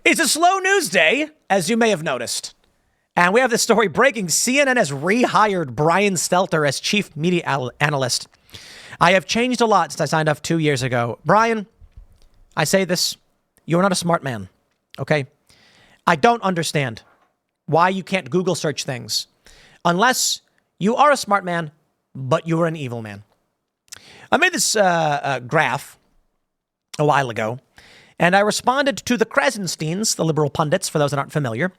It's a slow news day, as you may have noticed. And we have this story breaking. CNN has rehired Brian Stelter as chief media analyst. I have changed a lot since I signed off 2 years ago. Brian, I say this, you're not a smart man, okay? I don't understand why you can't Google search things unless you are a smart man, but you're an evil man. I made this graph a while ago, and I responded to the Krasensteins, the liberal pundits, for those that aren't familiar.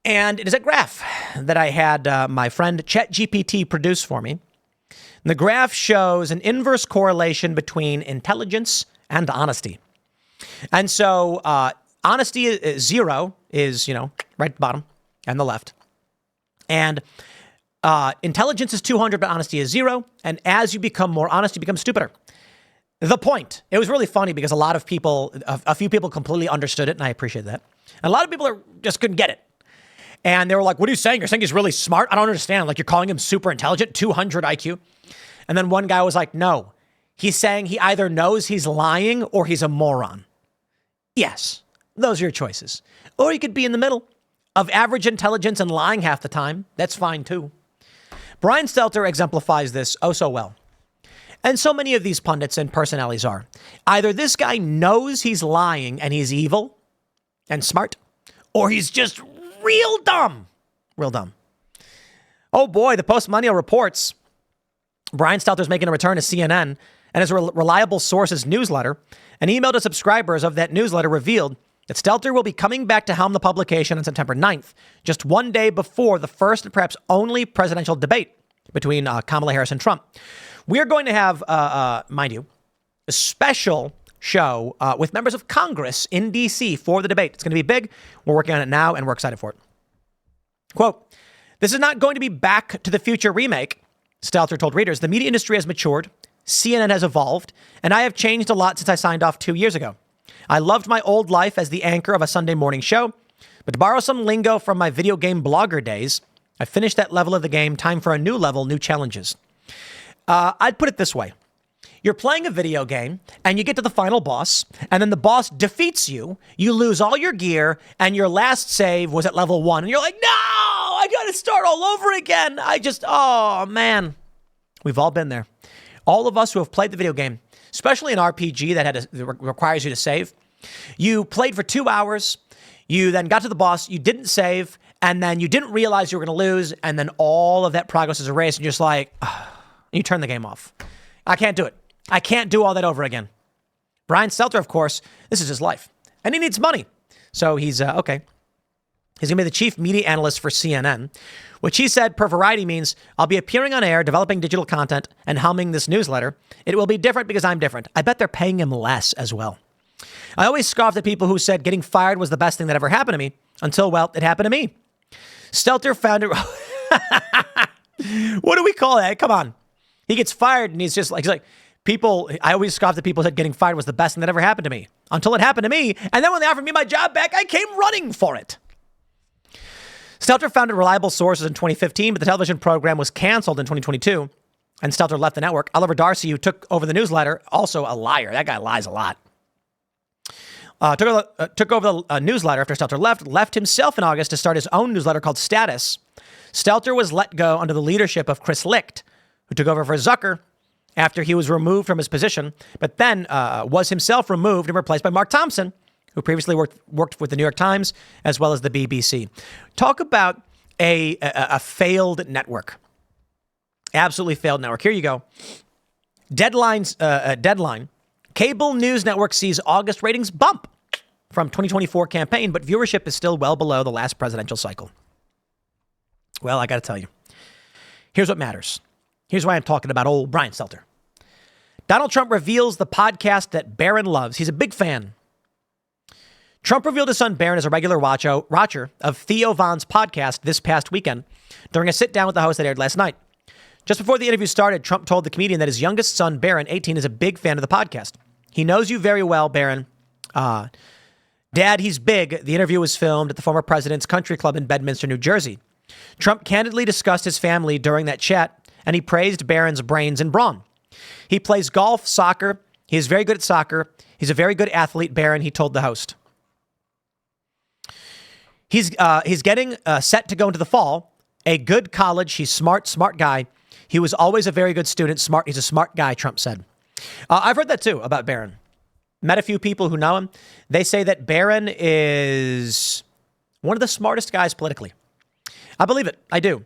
And it is a graph that I had my friend ChatGPT produce for me. And the graph shows an inverse correlation between intelligence and honesty. And so honesty is 0 is, right at the bottom and the left. And intelligence is 200, but honesty is 0. And as you become more honest, you become stupider. The point, it was really funny because a few people completely understood it, and I appreciate that. And a lot of people just couldn't get it. And they were like, what are you saying? You're saying he's really smart? I don't understand. Like, you're calling him super intelligent, 200 IQ. And then one guy was like, no, he's saying he either knows he's lying or he's a moron. Yes, those are your choices. Or you could be in the middle of average intelligence and lying half the time. That's fine too. Brian Stelter exemplifies this oh so well. And so many of these pundits and personalities are. Either this guy knows he's lying and he's evil and smart, or he's just real dumb. Real dumb. Oh boy, the Post-Millennial reports Brian Stelter's making a return to CNN, and as a reliable source's newsletter, an email to subscribers of that newsletter revealed that Stelter will be coming back to helm the publication on September 9th, just one day before the first and perhaps only presidential debate between Kamala Harris and Trump. We're going to have, mind you, a special show with members of Congress in D.C. for the debate. It's going to be big. We're working on it now, and we're excited for it. Quote, this is not going to be Back to the Future remake, Stelter told readers. The media industry has matured, CNN has evolved, and I have changed a lot since I signed off 2 years ago. I loved my old life as the anchor of a Sunday morning show, but to borrow some lingo from my video game blogger days, I finished that level of the game. Time for a new level, new challenges. I'd put it this way. You're playing a video game and you get to the final boss, and then the boss defeats you. You lose all your gear, and your last save was at level 1. And you're like, no, I got to start all over again. Oh man. We've all been there. All of us who have played the video game, especially an RPG that requires you to save. You played for 2 hours. You then got to the boss. You didn't save, and then you didn't realize you were going to lose. And then all of that progress is erased, and you're just like, you turn the game off. I can't do it. I can't do all that over again. Brian Stelter, of course, this is his life. And he needs money. So he's, okay. He's going to be the chief media analyst for CNN, which he said per Variety means I'll be appearing on air, developing digital content, and helming this newsletter. It will be different because I'm different. I bet they're paying him less as well. I always scoffed at people who said getting fired was the best thing that ever happened to me until, well, it happened to me. Stelter found it. What do we call that? Come on. He gets fired and he's like, people, I always scoffed at people who said getting fired was the best thing that ever happened to me until it happened to me. And then when they offered me my job back, I came running for it. Stelter founded Reliable Sources in 2015, but the television program was canceled in 2022. And Stelter left the network. Oliver Darcy, who took over the newsletter, also a liar. That guy lies a lot. Took over the newsletter after Stelter left himself in August to start his own newsletter called Status. Stelter was let go under the leadership of Chris Licht, who took over for Zucker after he was removed from his position, but then was himself removed and replaced by Mark Thompson, who previously worked with the New York Times as well as the BBC. Talk about a failed network. Absolutely failed network. Here you go. Deadline. Cable news network sees August ratings bump from 2024 campaign, but viewership is still well below the last presidential cycle. Well, I got to tell you, here's what matters. Here's why I'm talking about old Brian Stelter. Donald Trump reveals the podcast that Barron loves. He's a big fan. Trump revealed his son Barron as a regular watcher of Theo Von's podcast this past weekend during a sit-down with the host that aired last night. Just before the interview started, Trump told the comedian that his youngest son, Barron, 18, is a big fan of the podcast. He knows you very well, Barron. Dad, he's big. The interview was filmed at the former president's country club in Bedminster, New Jersey. Trump candidly discussed his family during that chat, and he praised Barron's brains and brawn. He plays golf, soccer. He is very good at soccer. He's a very good athlete, Barron, he told the host. He's getting set to go into the fall. A good college. He's smart guy. He was always a very good student. Smart. He's a smart guy, Trump said. I've heard that too about Barron. Met a few people who know him. They say that Barron is one of the smartest guys politically. I believe it. I do.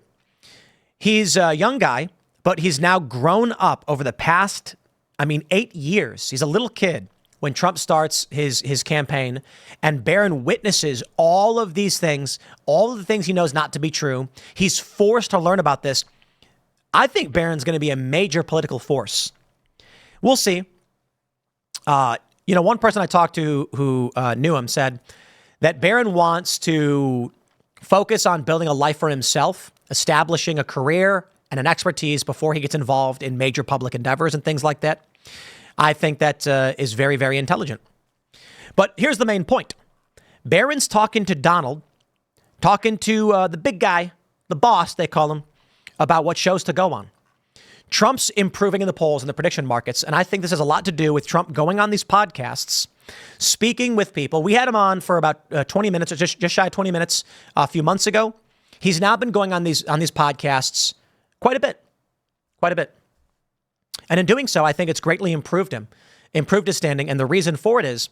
He's a young guy, but he's now grown up over the past, 8 years. He's a little kid when Trump starts his campaign, and Barron witnesses all of these things, all of the things he knows not to be true. He's forced to learn about this. I think Barron's going to be a major political force. We'll see. One person I talked to who knew him said that Barron wants to focus on building a life for himself, establishing a career and an expertise before he gets involved in major public endeavors and things like that. I think that is very, very intelligent. But here's the main point. Barron's talking to Donald, talking to the big guy, the boss, they call him, about what shows to go on. Trump's improving in the polls and the prediction markets, and I think this has a lot to do with Trump going on these podcasts, speaking with people. We had him on for about 20 minutes, or just shy of 20 minutes a few months ago. He's now been going on these podcasts quite a bit. And in doing so, I think it's greatly improved his standing. And the reason for it is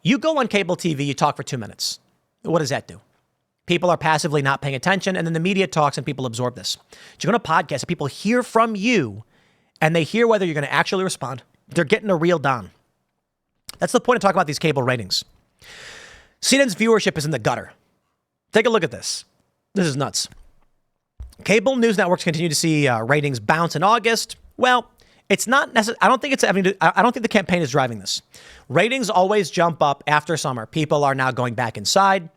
you go on cable TV, you talk for 2 minutes. What does that do? People are passively not paying attention, and then the media talks and people absorb this. But you go on a podcast and people hear from you and they hear whether you're going to actually respond. They're getting a real Don. That's the point of talking about these cable ratings. CNN's viewership is in the gutter. Take a look at this. This is nuts. Cable news networks continue to see ratings bounce in August. Well, it's not necessary. I don't think the campaign is driving this. Ratings always jump up after summer. People are now going back inside.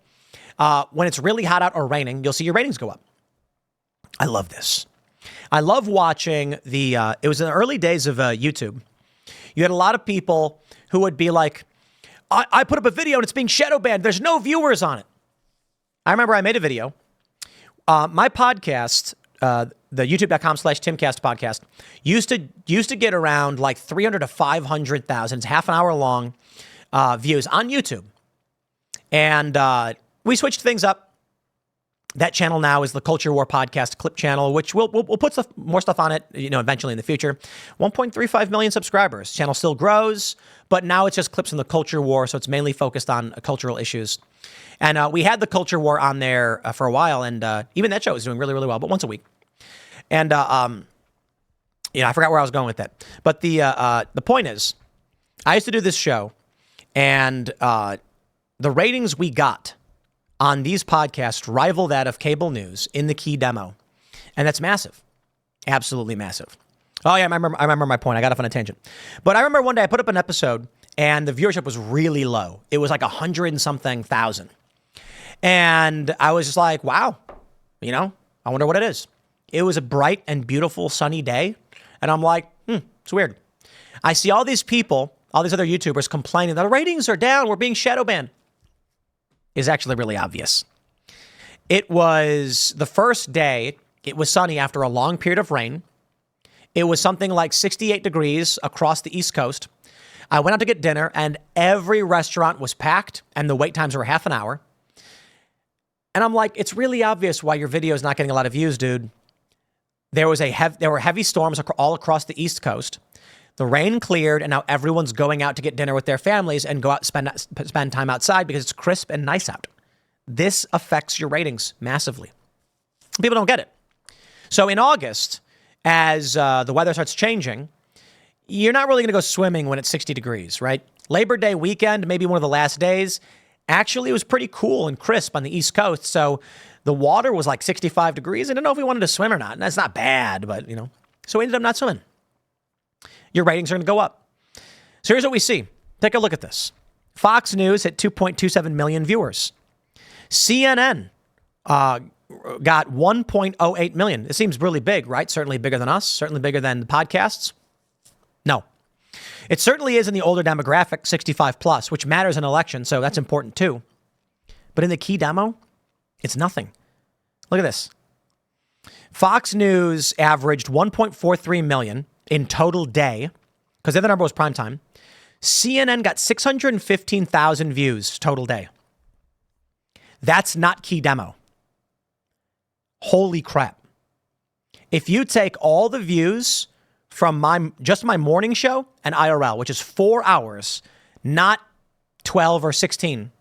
When it's really hot out or raining, you'll see your ratings go up. I love this. I love watching it was in the early days of YouTube. You had a lot of people who would be like, I put up a video and it's being shadow banned. There's no viewers on it. I remember I made a video. My podcast, the youtube.com/Timcast podcast, used to get around like 300 to 500,000. It's half an hour long views on YouTube. And we switched things up. That channel now is the Culture War Podcast Clip channel, which we'll put more stuff on it, eventually in the future. 1.35 million subscribers. Channel still grows, but now it's just clips from the Culture War, so it's mainly focused on cultural issues. And we had the Culture War on there for a while, and even that show is doing really, really well, but once a week. And I forgot where I was going with that. But the point is, I used to do this show, and the ratings we got on these podcasts rival that of cable news in the key demo. And that's massive. Absolutely massive. Oh, yeah, I remember my point. I got off on a tangent. But I remember one day I put up an episode and the viewership was really low. It was like 100 and something thousand. And I was just like, wow, I wonder what it is. It was a bright and beautiful sunny day. And I'm like, it's weird. I see all these people, all these other YouTubers complaining that the ratings are down. We're being shadow banned. Is actually really obvious. It was the first day. It was sunny after a long period of rain. It was something like 68 degrees across the East Coast. I went out to get dinner and every restaurant was packed and the wait times were half an hour. And I'm like, it's really obvious why your video is not getting a lot of views, dude. There were heavy storms all across the East Coast. The rain cleared, and now everyone's going out to get dinner with their families and go out spend time outside because it's crisp and nice out. This affects your ratings massively. People don't get it. So in August, as the weather starts changing, you're not really going to go swimming when it's 60 degrees, right? Labor Day weekend, maybe one of the last days, actually it was pretty cool and crisp on the East Coast. So the water was like 65 degrees. I didn't know if we wanted to swim or not. And that's not bad, but so we ended up not swimming. Your ratings are going to go up. So here's what we see. Take a look at this. Fox News hit 2.27 million viewers. CNN got 1.08 million. It seems really big, right? Certainly bigger than us. Certainly bigger than the podcasts. No. It certainly is in the older demographic, 65 plus, which matters in election. So that's important too. But in the key demo, it's nothing. Look at this. Fox News averaged 1.43 million in total day, because the other number was prime time. CNN got 615,000 views total day. That's not key demo. Holy crap. If you take all the views from my morning show and IRL, which is 4 hours, not 12 or 16,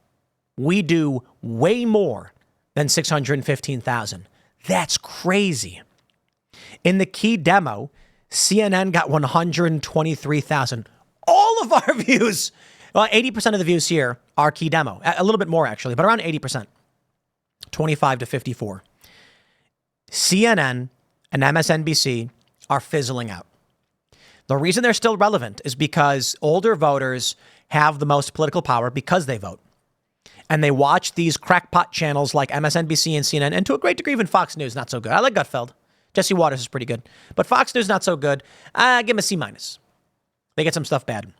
we do way more than 615,000. That's crazy. In the key demo, CNN got 123,000. All of our views, well, 80% of the views here are key demo. A little bit more, actually, but around 80%. 25 to 54. CNN and MSNBC are fizzling out. The reason they're still relevant is because older voters have the most political power because they vote. And they watch these crackpot channels like MSNBC and CNN, and to a great degree, even Fox News, not so good. I like Gutfeld. Jesse Waters is pretty good. But Fox News, not so good. Give them a C-. They get some stuff bad.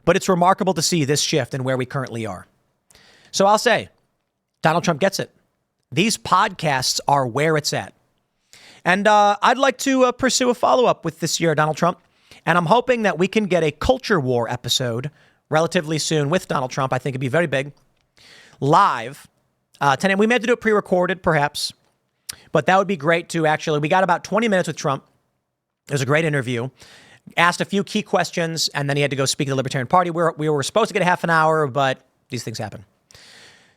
But it's remarkable to see this shift in where we currently are. So I'll say, Donald Trump gets it. These podcasts are where it's at. And I'd like to pursue a follow-up with this year, Donald Trump. And I'm hoping that we can get a culture war episode relatively soon with Donald Trump. I think it'd be very big. Live. 10 a.m. We may have to do it pre-recorded, perhaps. But that would be great to actually. We got about 20 minutes with Trump. It was a great interview. Asked a few key questions, and then he had to go speak to the Libertarian Party. We were supposed to get a half an hour, but these things happen.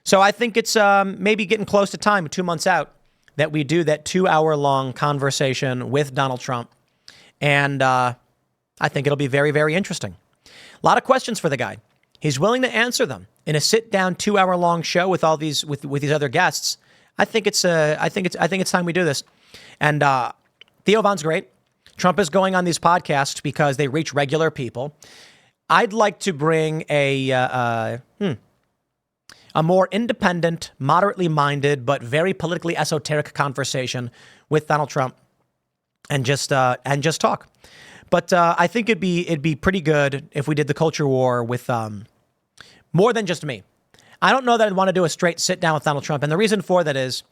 So I think it's maybe getting close to time, 2 months out, that we do that 2-hour-long conversation with Donald Trump. And I think it'll be very, very interesting. A lot of questions for the guy. He's willing to answer them in a sit-down 2-hour-long show with all these with these other guests. I think it's time we do this. And Theo Von's great. Trump is going on these podcasts because they reach regular people. I'd like to bring a more independent, moderately minded, but very politically esoteric conversation with Donald Trump and just talk. But I think it'd be pretty good if we did the culture war with more than just me. I don't know that I'd want to do a straight sit down with Donald Trump. And the reason for that is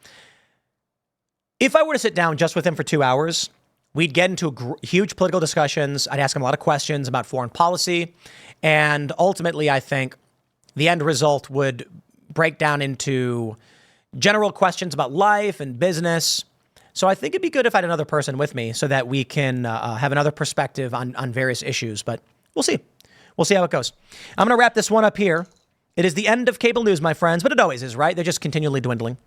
if I were to sit down just with him for 2 hours, we'd get into huge political discussions. I'd ask him a lot of questions about foreign policy. And ultimately, I think the end result would break down into general questions about life and business. So I think it'd be good if I had another person with me so that we can have another perspective on various issues. But we'll see. We'll see how it goes. I'm going to wrap this one up here. It is the end of cable news, my friends, but it always is, right? They're just continually dwindling.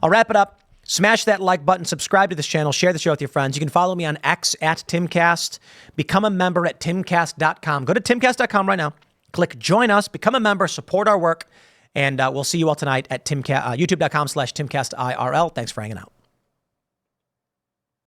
I'll wrap it up. Smash that like button, subscribe to this channel, share the show with your friends. You can follow me on X at Timcast. Become a member at timcast.com. Go to timcast.com right now. Click join us, become a member, support our work, and we'll see you all tonight at youtube.com/TimcastIRL. Thanks for hanging out.